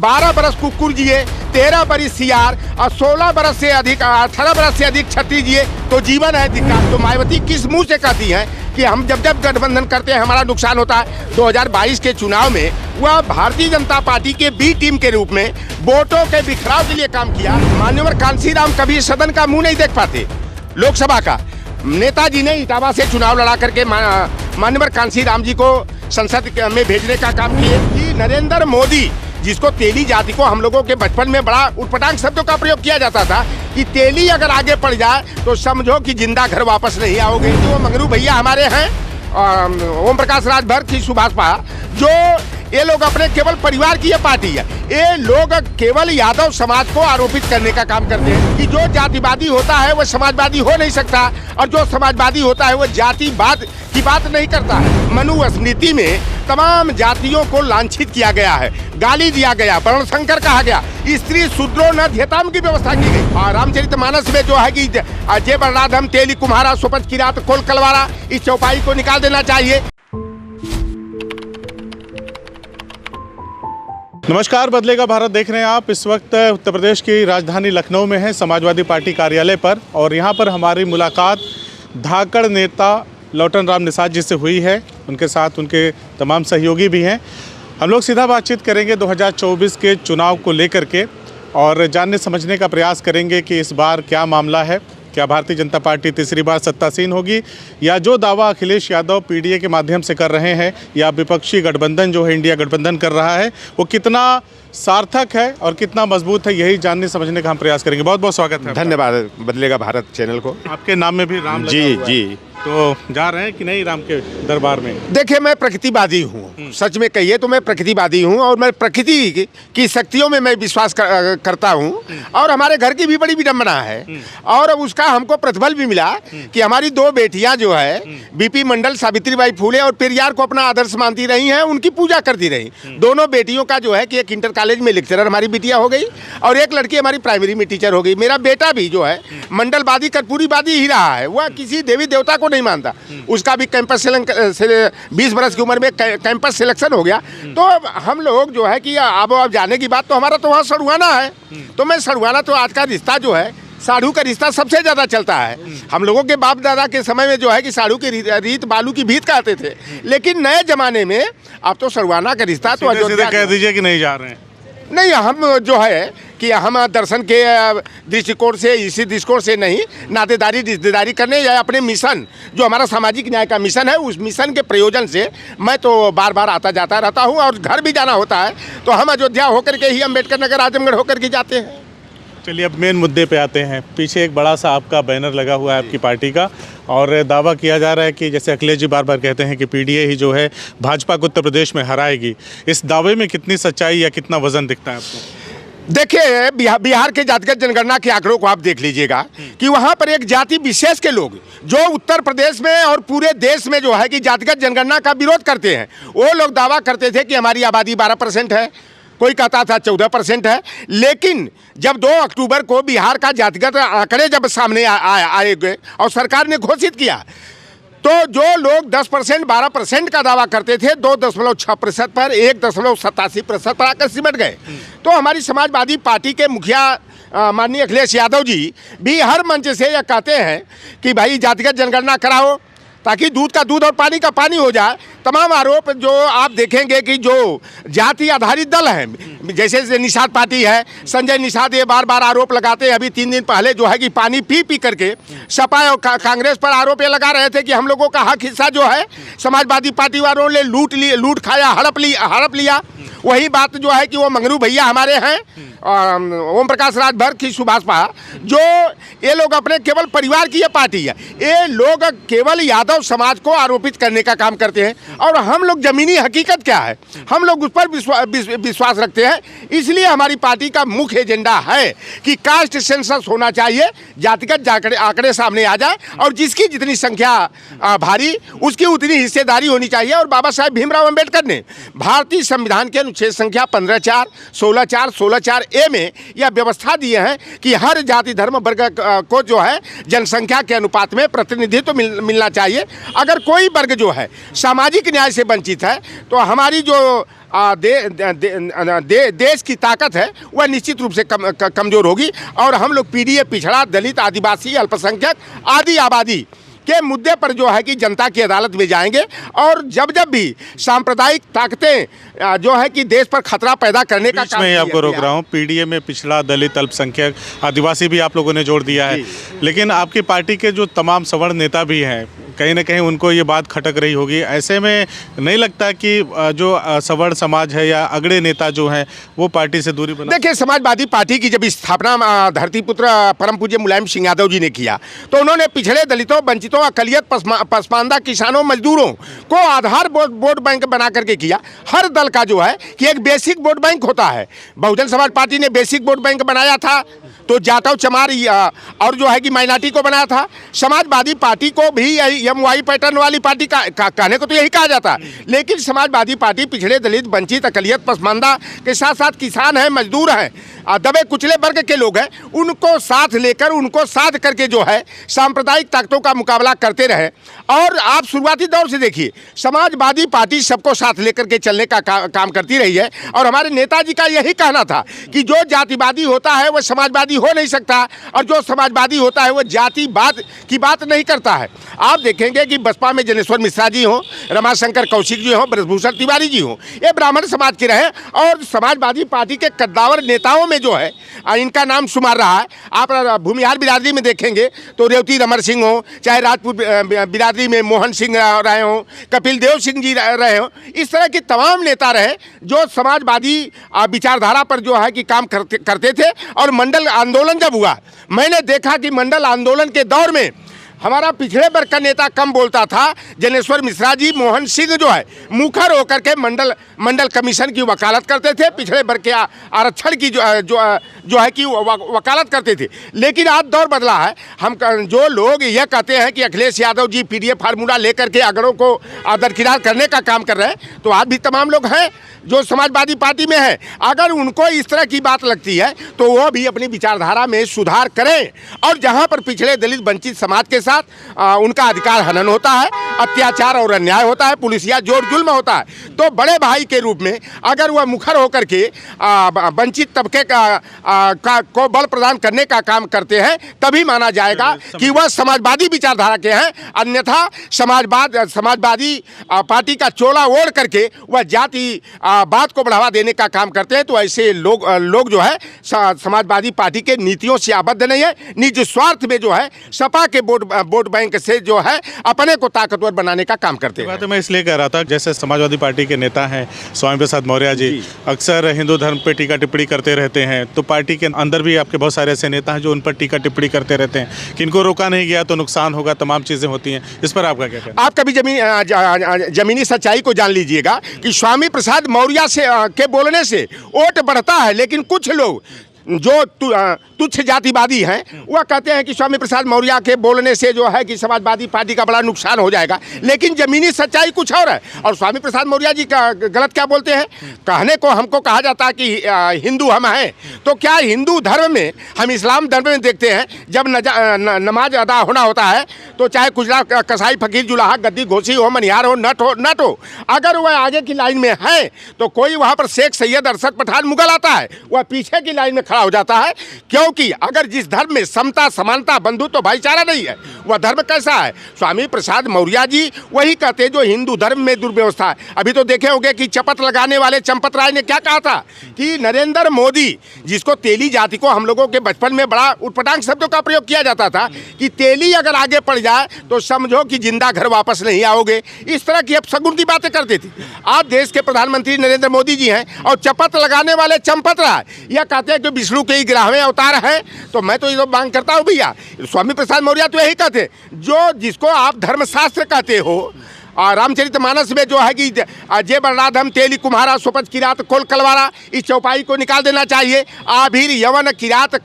12 बरस कुकुर जिए, 13 बरस सियार और 16 बरस से अधिक 18 बरस से अधिक छत्री जिए तो जीवन है धिक्कार। तो मायावती किस मुंह से कहती हैं कि हम जब जब गठबंधन करते हैं हमारा नुकसान होता है। 2022 के चुनाव में वह भारतीय जनता पार्टी के बी टीम के रूप में वोटों के बिखराव के लिए काम किया। मान्यवर कांशीराम कभी सदन का मुंह नहीं देख पाते, लोकसभा का। नेताजी ने इटावा से चुनाव लड़ा करके मान्यवर कांशीराम जी को संसद में भेजने का काम किए। कि नरेंद्र मोदी, जिसको तेली जाति को हम लोगों के बचपन में बड़ा उटपटांग शब्दों का प्रयोग किया जाता था कि तेली अगर आगे पड़ जाए तो समझो कि जिंदा घर वापस नहीं आओगे। तो वो मंगरू भैया हमारे हैं, ओम प्रकाश राजभर की सुभाषपा, जो ये लोग अपने केवल परिवार की ये पार्टी है। ये लोग केवल यादव समाज को आरोपित करने का काम करते हैं कि जो जातिवादी होता है वो समाजवादी हो नहीं सकता और जो समाजवादी होता है वो जातिवाद की बात नहीं करता है। मनुस्मृति में तमाम जातियों को लांछित किया गया है, गाली दिया गया, वर्ण संकर कहा गया, स्त्री शूद्रो न ध्येताम की व्यवस्था की गई। और रामचरितमानस में जो है कि जे बलराधम तेली कुम्हारा सुपच की रात कोल कलवारा, इस चौपाई को निकाल देना चाहिए। नमस्कार, बदलेगा भारत देख रहे हैं आप। इस वक्त उत्तर प्रदेश की राजधानी लखनऊ में है, समाजवादी पार्टी कार्यालय पर, और यहाँ पर हमारी मुलाकात धाकड़ नेता लौटन राम निषाद जी से हुई है। उनके साथ उनके तमाम सहयोगी भी हैं। हम लोग सीधा बातचीत करेंगे 2024 के चुनाव को लेकर के और जानने समझने का प्रयास करेंगे कि इस बार क्या मामला है। क्या भारतीय जनता पार्टी तीसरी बार सत्तासीन होगी, या जो दावा अखिलेश यादव पीडीए के माध्यम से कर रहे हैं, या विपक्षी गठबंधन जो है इंडिया गठबंधन कर रहा है, वो कितना सार्थक है और कितना मजबूत है, यही जानने समझने का हम प्रयास करेंगे। बहुत बहुत स्वागत है। धन्यवाद बदलेगा भारत चैनल को। आपके नाम में भी राम जी लगा हुआ है। जी। तो जा रहे हैं कि नहीं राम के दरबार में? देखिए, मैं प्रकृतिवादी हूँ, सच में कहिए तो मैं प्रकृतिवादी हूँ और मैं प्रकृति की शक्तियों में मैं विश्वास करता हूँ। और हमारे घर की भी बड़ी विडम्बना है और उसका हमको प्रतिफल भी मिला कि हमारी 2 बेटियाँ जो है बीपी मंडल, सावित्रीबाई फुले और पेरियार को अपना आदर्श मानती रही हैं, उनकी पूजा करती रही। दोनों बेटियों का जो है कि एक इंटर कॉलेज में लेक्चरर हमारी बिटिया हो गई और एक लड़की हमारी प्राइमरी में टीचर हो गई। मेरा बेटा भी जो है मंडलवादी कर्पूरीवादी ही रहा है, वह किसी देवी देवता को नहीं मानता। उसका भी कैंपस से 20 बरस की उम्र में कैंपस सिलेक्शन हो गया। तो हम लोग जो है कि अब जाने की बात, तो हमारा तो वहाँ सड़ुआना है। तो मैं सड़ुआना, तो आज का रिश्ता जो है साढ़ू का रिश्ता सबसे ज़्यादा चलता है। हम लोगों के बाप दादा के समय में जो है कि साढ़ू की रीत बालू की भीत कहते थे, लेकिन नए जमाने में अब तो सड़ुआना का रिश्ता तो अयोध्या कह दीजिए कि नहीं जा रहे हैं। नहीं, हम जो है कि हम दर्शन के दृष्टिकोण से, इसी दृष्टिकोण से नहीं, नातेदारी रिश्तेदारी करने या अपने मिशन, जो हमारा सामाजिक न्याय का मिशन है, उस मिशन के प्रयोजन से मैं तो बार बार आता जाता रहता हूं। और घर भी जाना होता है तो हम अयोध्या होकर के ही अम्बेडकर नगर, आजमगढ़ होकर के जाते हैं। चलिए, अब मेन मुद्दे पे आते हैं। पीछे एक बड़ा सा आपका बैनर लगा हुआ है आपकी पार्टी का, और दावा किया जा रहा है कि जैसे अखिलेश जी बार बार कहते हैं कि पीडीए ही जो है भाजपा को उत्तर प्रदेश में हराएगी। इस दावे में कितनी सच्चाई या कितना वजन दिखता है आपको? देखिए, बिहार के जातिगत जनगणना के आंकड़ों को आप देख लीजिएगा कि वहाँ पर एक जाति विशेष के लोग जो उत्तर प्रदेश में और पूरे देश में जो है कि जातिगत जनगणना का विरोध करते हैं, वो लोग दावा करते थे कि हमारी आबादी 12% है, कोई कहता था 14% है। लेकिन जब 2 अक्टूबर को बिहार का जातिगत आंकड़े जब सामने आए गए और सरकार ने घोषित किया, तो जो लोग 10%, 12% का दावा करते थे, 2.6% पर 1.87% पर आकर सिमट गए। तो हमारी समाजवादी पार्टी के मुखिया माननीय अखिलेश यादव जी भी हर मंच से यह कहते हैं कि भाई जातिगत जनगणना कराओ ताकि दूध का दूध और पानी का पानी हो जाए। तमाम आरोप जो आप देखेंगे कि जो जाति आधारित दल हैं, जैसे निषाद पार्टी है, संजय निषाद ये बार बार आरोप लगाते हैं। अभी 3 दिन पहले जो है कि पानी पी पी करके सपा और कांग्रेस पर आरोप ये लगा रहे थे कि हम लोगों का हक हिस्सा जो है समाजवादी पार्टी वालों ने लूट खाया, हड़प लिया। वही बात जो है कि वो मंगरू भैया हमारे हैं, ओम प्रकाश राजभर की सुभाषपा, जो ये लोग अपने केवल परिवार की ये पार्टी है। ये लोग केवल यादव समाज को आरोपित करने का काम करते हैं और हम लोग जमीनी हकीकत क्या है, हम लोग उस पर विश्वास रखते हैं। इसलिए हमारी पार्टी का मुख्य एजेंडा है कि कास्ट सेंसस होना चाहिए, जातिगत आंकड़े सामने आ जाए और जिसकी जितनी संख्या भारी उसकी उतनी हिस्सेदारी होनी चाहिए। और बाबा साहेब भीमराव अम्बेडकर ने भारतीय संविधान के अनुच्छेद संख्या 15(4), 16(4), 16(4) ए में यह व्यवस्था दिए हैं कि हर जाति धर्म वर्ग को जो है जनसंख्या के अनुपात में प्रतिनिधित्व मिलना चाहिए। अगर कोई वर्ग जो है सामाजिक न्याय से वंचित है तो हमारी जो देश की ताकत है वह निश्चित रूप से कमज़ोर होगी। और हम लोग पीडीए, पिछड़ा, दलित, आदिवासी, अल्पसंख्यक आदि आबादी के मुद्दे पर जो है कि जनता की अदालत में जाएंगे। और जब जब भी सांप्रदायिक ताकतें जो है कि देश पर खतरा पैदा करने का काम, मैं आपको रोक रहा हूँ, पीडीए में पिछड़ा, दलित, अल्पसंख्यक, आदिवासी भी आप लोगों ने जोड़ दिया है, लेकिन आपकी पार्टी के जो तमाम सवर्ण नेता भी हैं, कहीं ना कहीं उनको ये बात खटक रही होगी। ऐसे में नहीं लगता कि जो सवर्ण समाज है या अगड़े नेता जो हैं वो पार्टी से दूरी बना? देखिए, समाजवादी पार्टी की जब स्थापना धरतीपुत्र परम पूज्य मुलायम सिंह यादव जी ने किया तो उन्होंने पिछड़े, दलितों, वंचितों, अकलियत, पसमानदा, किसानों, मजदूरों को आधार वोट बैंक बना करके किया। हर दल का जो है कि एक बेसिक वोट बैंक होता है। बहुजन समाज पार्टी ने बेसिक वोट बैंक बनाया था तो जाटव, चमार और जो है कि माइनॉरिटी को बनाया था। समाजवादी पार्टी को भी एमवाई पैटर्न वाली पार्टी कहने को तो यही कहा जाता है, लेकिन समाजवादी पार्टी पिछड़े, दलित, वंचित, अकलियत, पसमानदा के साथ साथ किसान हैं, मजदूर हैं, दबे कुचले वर्ग के लोग हैं, उनको साथ लेकर, उनको साथ करके जो है सांप्रदायिक ताकतों का मुकाबला करते रहे। और आप शुरुआती दौर से देखिए, समाजवादी पार्टी सबको साथ लेकर के चलने का काम करती रही है। और हमारे नेताजी का यही कहना था कि जो जातिवादी होता है वह समाजवादी हो नहीं सकता, और जो समाजवादी होता है वह जातिवाद की बात नहीं करता है। आप देखेंगे कि बसपा में जनेश्वर मिश्रा जी हों, रमाशंकर कौशिक जी हों, ब्रजभूषण तिवारी जी हों, ये ब्राह्मण समाज के रहे। और समाजवादी पार्टी के कद्दावर नेताओं में जो है इनका नाम शुमार रहा है। आप भूमिहार बिरादरी में देखेंगे तो रेवती रमन सिंह हो, चाहे राजपूत बिरादरी में मोहन सिंह रहे हों, कपिल देव सिंह जी रहे हों, इस तरह के तमाम नेता रहे जो समाजवादी विचारधारा पर जो है कि काम करते थे। और मंडल आंदोलन जब हुआ, मैंने देखा कि मंडल आंदोलन के दौर में हमारा पिछड़े वर्ग का नेता कम बोलता था। जनेश्वर मिश्रा जी, मोहन सिंह जो है मुखर होकर के मंडल कमीशन की वकालत करते थे, पिछड़े वर्ग के आरक्षण की जो है कि वकालत करते थे। लेकिन आज दौर बदला है। हम जो लोग यह कहते हैं कि अखिलेश यादव जी पीडीए फार्मूला लेकर के अगड़ों को दरकिनार करने का काम कर रहे हैं, तो आज भी तमाम लोग हैं जो समाजवादी पार्टी में है। अगर उनको इस तरह की बात लगती है तो वो भी अपनी विचारधारा में सुधार करें। और जहाँ पर पिछड़े, दलित, वंचित समाज के साथ उनका अधिकार हनन होता है, अत्याचार और अन्याय होता है, पुलिसिया जोर जुल्म होता है, तो बड़े भाई के रूप में अगर वह मुखर होकर के वंचित तबके को बल प्रदान करने का काम करते हैं, तभी माना जाएगा कि वह समाजवादी विचारधारा के हैं। अन्यथा समाजवादी पार्टी का चोला ओढ़ करके वह जाति बात को बढ़ावा देने का काम करते हैं, तो ऐसे लोग जो है समाजवादी पार्टी के नीतियों से आबद्ध नहीं है। निज स्वार्थ में जो है सपा के वोट बैंक से जो है अपने को ताकतवर बनाने का काम करते हैं। मैं इसलिए कह रहा था, जैसे समाजवादी पार्टी के नेता हैं स्वामी प्रसाद मौर्य जी अक्सर हिंदू धर्म पे टीका टिप्पणी करते रहते हैं, तो पार्टी के अंदर भी आपके बहुत सारे ऐसे नेता हैं जो उन पर टीका टिप्पणी करते रहते हैं कि इनको रोका नहीं गया तो नुकसान होगा, तमाम चीज़ें होती हैं। इस पर आपका क्या कहना? आप कभी जमीनी सच्चाई को जान लीजिएगा कि स्वामी प्रसाद मौर्य से के बोलने से वोट बढ़ता है, लेकिन कुछ लोग जो तुच्छ जातिवादी हैं वह कहते हैं कि स्वामी प्रसाद मौर्य के बोलने से जो है कि समाजवादी पार्टी का बड़ा नुकसान हो जाएगा, लेकिन जमीनी सच्चाई कुछ और है। और स्वामी प्रसाद मौर्य जी का गलत क्या बोलते हैं? कहने को हमको कहा जाता है कि हिंदू हम हैं, तो क्या हिंदू धर्म में, हम इस्लाम धर्म में देखते हैं जब नमाज अदा होना होता है तो चाहे कुजरा, कसाई, फकीर, जुलाहा, गद्दी, घोसी हो, मनिहार हो, नट हो, अगर वह आगे की लाइन में है तो कोई वहाँ पर शेख सैयद, अरशद पठान, मुगल आता है, वह पीछे की लाइन में हो जाता है। क्योंकि अगर जिस धर्म में समता, समानता, बंधुत्व, भाईचारा नहीं है, वह धर्म कैसा है? स्वामी प्रसाद मौर्य जी वही कहते जो हिंदू धर्म में दुर्व्यवस्था है। अभी तो देखे होंगे कि चपत लगाने वाले चंपत राय ने क्या कहा था कि नरेंद्र मोदी, जिसको तेली जाति को हम लोगों के बचपन में बड़ा उटपटांग शब्दों का प्रयोग किया जाता था कि तेली अगर आगे पड़ जाए तो समझो कि जिंदा घर वापस नहीं आओगे, इस तरह की अपशगुन की बातें करते थे। आज देश के प्रधानमंत्री नरेंद्र मोदी जी हैं और चपत लगाने वाले चंपत राय यह कहते हैं कि विष्णु के ही 11वें अवतार है। तो मैं तो ये मांग करता हूँ भैया, स्वामी प्रसाद मौर्य तो यही कहते जो जिसको आप धर्मशास्त्र कहते हो, रामचरितमानस में जो है कि जे बलराधम तेली कुम्हारा सुपच किरात कोल कलवारा, इस चौपाई को निकाल देना चाहिए। आभीर यवन किरात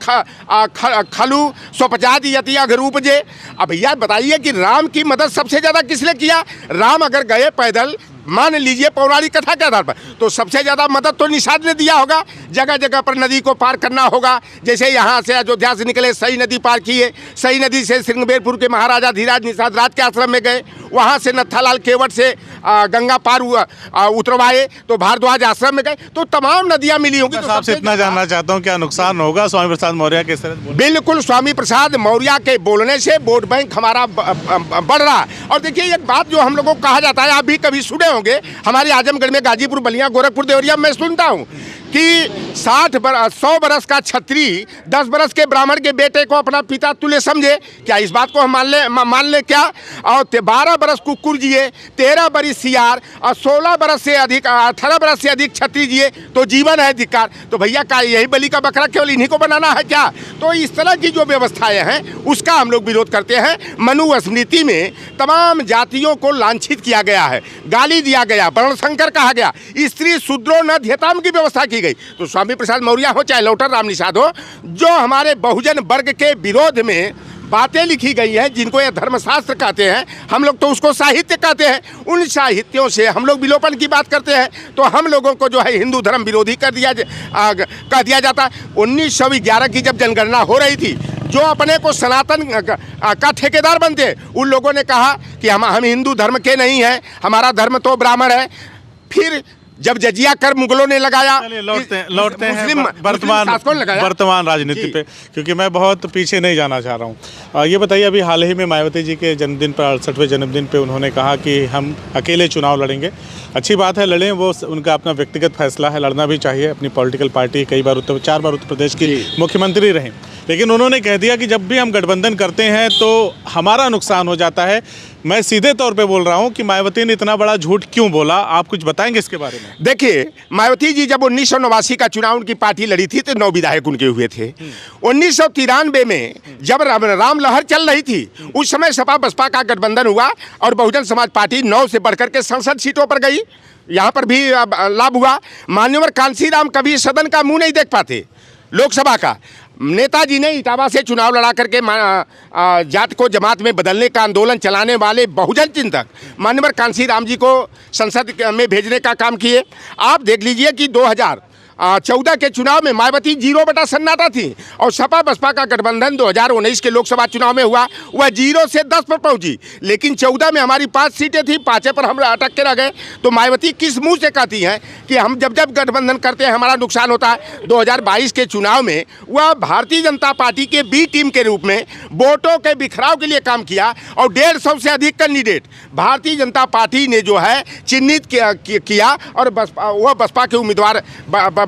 खलू स्वपजात यति अघरूप जे। अब भैया बताइए कि राम की मदद सबसे ज़्यादा किसने किया? राम अगर गए पैदल, मान लीजिए पौराणिक कथा के आधार पर, तो सबसे ज़्यादा मदद तो निषाद ने दिया होगा। जगह जगह पर नदी को पार करना होगा। जैसे यहाँ से अयोध्या से निकले, सई नदी पार किए, सई नदी से श्रृंगबेरपुर के महाराजा धीराज निषाद राज के आश्रम में गए, वहाँ से नत्थालाल केवट से गंगा पार उतरवाए, तो भारद्वाज आश्रम में गए, तो तमाम नदियाँ मिली होंगी। बस आपसे इतना जानना चाहता हूँ, क्या नुकसान होगा स्वामी प्रसाद मौर्य के इस तरह? बिल्कुल, स्वामी प्रसाद मौर्य के बोलने से वोट बैंक हमारा बढ़ रहा है। और देखिए एक बात जो हम लोगों को कहा जाता है, आप भी कभी सुने होंगे, हमारे आजमगढ़ में, गाजीपुर, बलिया, गोरखपुर, देवरिया में सुनता हूँ कि 100 बरस का छत्री 10 बरस के ब्राह्मण के बेटे को अपना पिता तुल्य समझे। क्या इस बात को हम मान ले क्या? और 12 बरस कुकुर जिए, 13 बरस सियार और 16 बरस से अधिक 18 बरस से अधिक छत्री जिए तो जीवन है धिक्कार। तो भैया क्या यही बलि का बकरा केवल इन्हीं को बनाना है क्या? तो इस तरह की जो व्यवस्थाएं हैं उसका हम लोग विरोध करते हैं। मनुस्मृति में तमाम जातियों को लांछित किया गया है, गाली दिया गया, वर्णशंकर कहा गया, स्त्री शूद्रो न ध्यताम की व्यवस्था की गई। तो स्वामी प्रसाद मौर्य हो चाहे लौटन राम निषाद हो, जो हमारे बहुजन वर्ग के विरोध में बातें लिखी गई हैं, जिनको ये धर्मशास्त्र कहते हैं, हम लोग तो उसको साहित्य कहते हैं, उन साहित्यों से हम लोग विलोपन की बात करते हैं, तो हम लोगों को जो है हिंदू धर्म विरोधी कह दिया जाता है। 1911 की जब जनगणना हो रही थी, जो अपने को सनातन का ठेकेदार बनते, उन लोगों ने कहा कि हम हिंदू धर्म के नहीं हैं, हमारा धर्म तो ब्राह्मण है। फिर जब जजिया कर मुगलों ने लगाया, लौटते हैं वर्तमान राजनीति पे, क्योंकि मैं बहुत पीछे नहीं जाना चाह रहा हूँ। ये बताइए, अभी हाल ही में मायावती जी के जन्मदिन पर, 68वें जन्मदिन पे उन्होंने कहा कि हम अकेले चुनाव लड़ेंगे। अच्छी बात है, लड़ें, वो उनका अपना व्यक्तिगत फैसला है, लड़ना भी चाहिए। अपनी पॉलिटिकल पार्टी 4 बार उत्तर प्रदेश की मुख्यमंत्री रहे, लेकिन उन्होंने कह दिया कि जब भी हम गठबंधन करते हैं तो हमारा नुकसान हो जाता है। मैं सीधे तौर पे बोल रहा हूं कि मायावती ने इतना बड़ा झूठ क्यों बोला, आप कुछ बताएंगे इसके बारे में? देखिए, मायावती जी जब 1989 का चुनाव उनकी पार्टी लड़ी थी तो 9 विधायक उनके हुए थे। 1993 में जब राम लहर चल रही थी, उस समय सपा बसपा का गठबंधन हुआ और बहुजन समाज पार्टी 9 से बढ़कर के संसद सीटों पर गई। यहाँ पर भी लाभ हुआ। मान्यवर कांशीराम कभी सदन का मुंह नहीं देख पाते, लोकसभा का। नेताजी ने इटावा से चुनाव लड़ा करके जाट को जमात में बदलने का आंदोलन चलाने वाले बहुजन चिंतक मान्यवर कांशीराम जी को संसद में भेजने का काम किए। आप देख लीजिए कि 2014 के चुनाव में मायावती 0 बटा सन्नाटा थी और सपा बसपा का गठबंधन 2019 के लोकसभा चुनाव में हुआ, वह 0 से 10 पर पहुंची। लेकिन 14 में हमारी 5 सीटें थी, 5 पर हम अटक के रह गए। तो मायावती किस मुंह से कहती हैं कि हम जब गठबंधन करते हैं हमारा नुकसान होता है? 2022 के चुनाव में वह भारतीय जनता पार्टी के बी टीम के रूप में वोटों के बिखराव के लिए काम किया और 150 से अधिक कैंडिडेट भारतीय जनता पार्टी ने जो है चिन्हित किया और वह बसपा के उम्मीदवार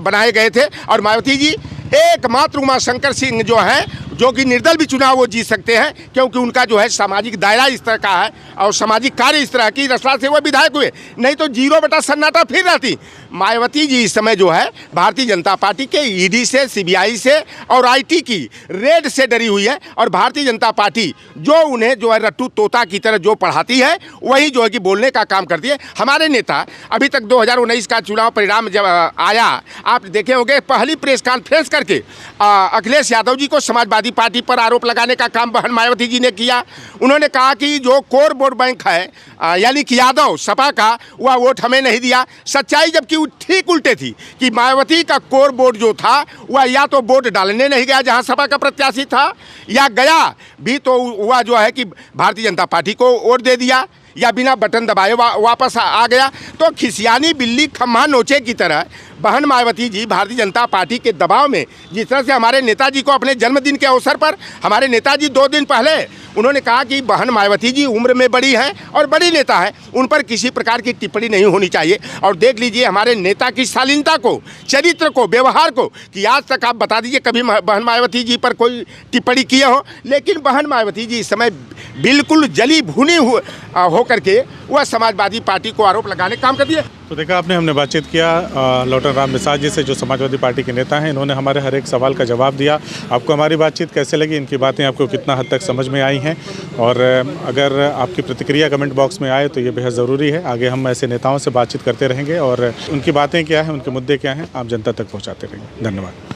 बनाए गए थे। और मायावती जी एकमात्र उमाशंकर सिंह जो हैं, जो कि निर्दल भी चुनाव वो जीत सकते हैं, क्योंकि उनका जो है सामाजिक दायरा इस तरह का है और सामाजिक कार्य इस तरह की रचना से वो विधायक हुए, नहीं तो 0 बटा सन्नाटा फिर रहती। मायावती जी इस समय जो है भारतीय जनता पार्टी के ईडी से, सीबीआई से और आईटी की रेड से डरी हुई है। और भारतीय जनता पार्टी जो उन्हें जो है रट्टू तोता की तरह जो पढ़ाती है, वही जो है कि बोलने का काम करती है। हमारे नेता अभी तक 2019 का चुनाव परिणाम जब आया, आप देखे होंगे, पहली प्रेस कॉन्फ्रेंस करके अखिलेश यादव जी को समाजवादी पार्टी पर आरोप लगाने का काम बहन मायावती जी ने किया। उन्होंने कहा कि जो कोर वोट बैंक है, यानी कि यादव सपा का, वह वोट हमें नहीं दिया। सच्चाई जबकि ठीक उल्टे थी कि मायावती का कोर वोट जो था वह या तो वोट डालने नहीं गया जहां सपा का प्रत्याशी था, या गया भी तो वह जो है कि भारतीय जनता पार्टी को वोट दे दिया, या बिना बटन दबाए वापस आ गया। तो खिसियानी बिल्ली खम्हा नोचे की तरह बहन मायावती जी भारतीय जनता पार्टी के दबाव में, जिस तरह से हमारे नेताजी को अपने जन्मदिन के अवसर पर, हमारे नेताजी 2 दिन पहले उन्होंने कहा कि बहन मायावती जी उम्र में बड़ी हैं और बड़ी नेता है, उन पर किसी प्रकार की टिप्पणी नहीं होनी चाहिए। और देख लीजिए हमारे नेता की शालीनता को, चरित्र को, व्यवहार को, कि आज तक आप बता दीजिए कभी बहन मायावती जी पर कोई टिप्पणी किए हो। लेकिन बहन मायावती जी इस समय बिल्कुल जली भुनी हो करके वह समाजवादी पार्टी को आरोप लगाने का काम करती है। तो देखा आपने, हमने बातचीत किया लौटन राम निषाद जी से, जो समाजवादी पार्टी के नेता हैं। इन्होंने हमारे हर एक सवाल का जवाब दिया। आपको हमारी बातचीत कैसे लगी, इनकी बातें आपको कितना हद तक समझ में आई हैं? और अगर आपकी प्रतिक्रिया कमेंट बॉक्स में आए तो ये बेहद ज़रूरी है। आगे हम ऐसे नेताओं से बातचीत करते रहेंगे और उनकी बातें क्या हैं, उनके मुद्दे क्या हैं, आप जनता तक पहुँचाते रहेंगे। धन्यवाद।